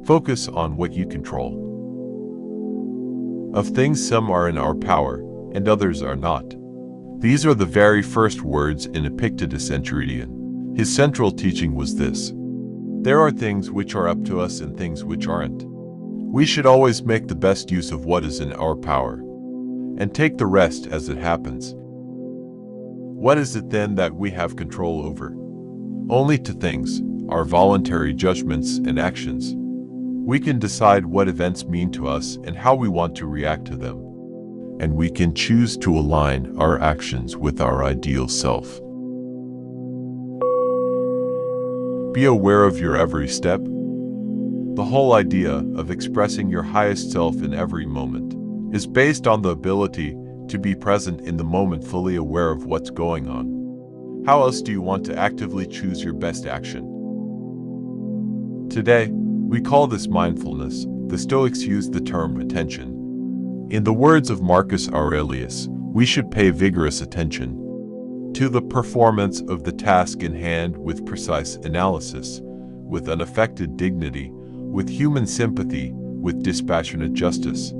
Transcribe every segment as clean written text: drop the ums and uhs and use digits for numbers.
Focus on what you control. Of things, some are in our power, and others are not. These are the very first words in Epictetus' Enchiridion. His central teaching was this: there are things which are up to us and things which aren't. We should always make the best use of what is in our power, and take the rest as it happens. What is it then that we have control over? Only two things: our voluntary judgments and actions. We can decide what events mean to us and how we want to react to them. And we can choose to align our actions with our ideal self. Be aware of your every step. The whole idea of expressing your highest self in every moment is based on the ability to be present in the moment, fully aware of what's going on. How else do you want to actively choose your best action? Today, we call this mindfulness. The Stoics use the term attention. In the words of Marcus Aurelius, we should pay vigorous attention to the performance of the task in hand with precise analysis, with unaffected dignity, with human sympathy, with dispassionate justice.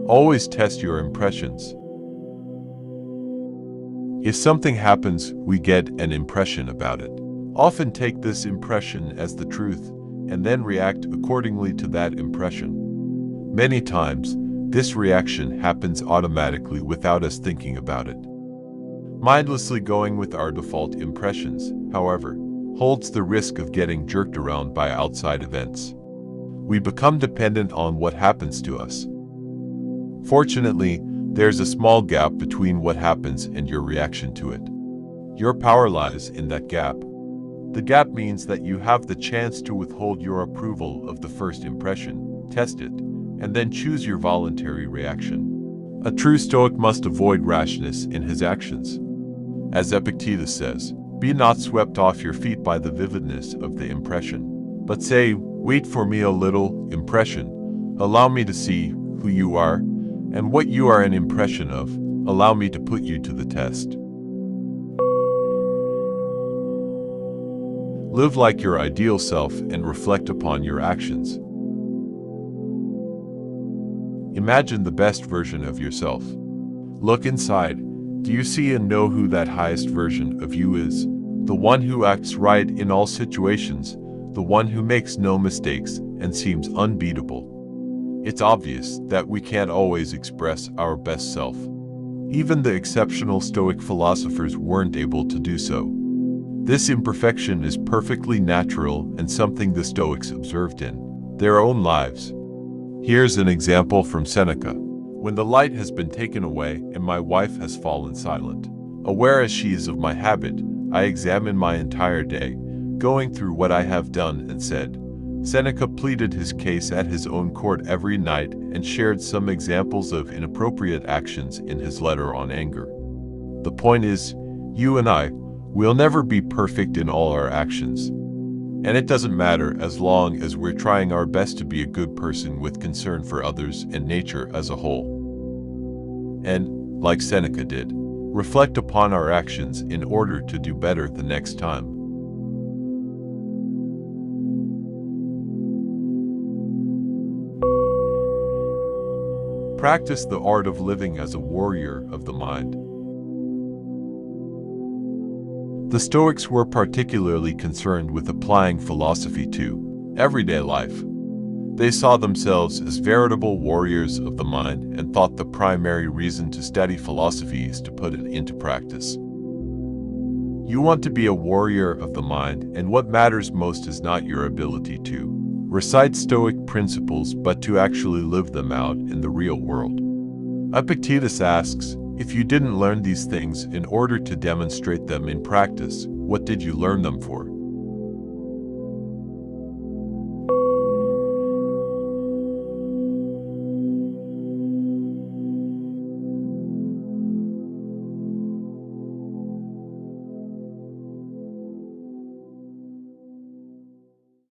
Always test your impressions. If something happens, we get an impression about it. Often take this impression as the truth, and then react accordingly to that impression. Many times, this reaction happens automatically without us thinking about it. Mindlessly going with our default impressions, however, holds the risk of getting jerked around by outside events. We become dependent on what happens to us. Fortunately, there's a small gap between what happens and your reaction to it. Your power lies in that gap. The gap means that you have the chance to withhold your approval of the first impression, test it, and then choose your voluntary reaction. A true Stoic must avoid rashness in his actions. As Epictetus says, be not swept off your feet by the vividness of the impression, but say, wait for me a little, impression. Allow me to see who you are, and what you are an impression of. Allow me to put you to the test. Live like your ideal self and reflect upon your actions. Imagine the best version of yourself. Look inside. Do you see and know who that highest version of you is? The one who acts right in all situations, the one who makes no mistakes and seems unbeatable. It's obvious that we can't always express our best self. Even the exceptional Stoic philosophers weren't able to do so. This imperfection is perfectly natural and something the Stoics observed in their own lives. Here's an example from Seneca. When the light has been taken away and my wife has fallen silent, aware as she is of my habit, I examine my entire day, going through what I have done and said. Seneca pleaded his case at his own court every night and shared some examples of inappropriate actions in his letter on anger. The point is, you and I, we'll never be perfect in all our actions. And it doesn't matter as long as we're trying our best to be a good person with concern for others and nature as a whole. And, like Seneca did, reflect upon our actions in order to do better the next time. Practice the art of living as a warrior of the mind. The Stoics were particularly concerned with applying philosophy to everyday life. They saw themselves as veritable warriors of the mind and thought the primary reason to study philosophy is to put it into practice. You want to be a warrior of the mind, and what matters most is not your ability to recite Stoic principles, but to actually live them out in the real world. Epictetus asks, if you didn't learn these things in order to demonstrate them in practice, what did you learn them for?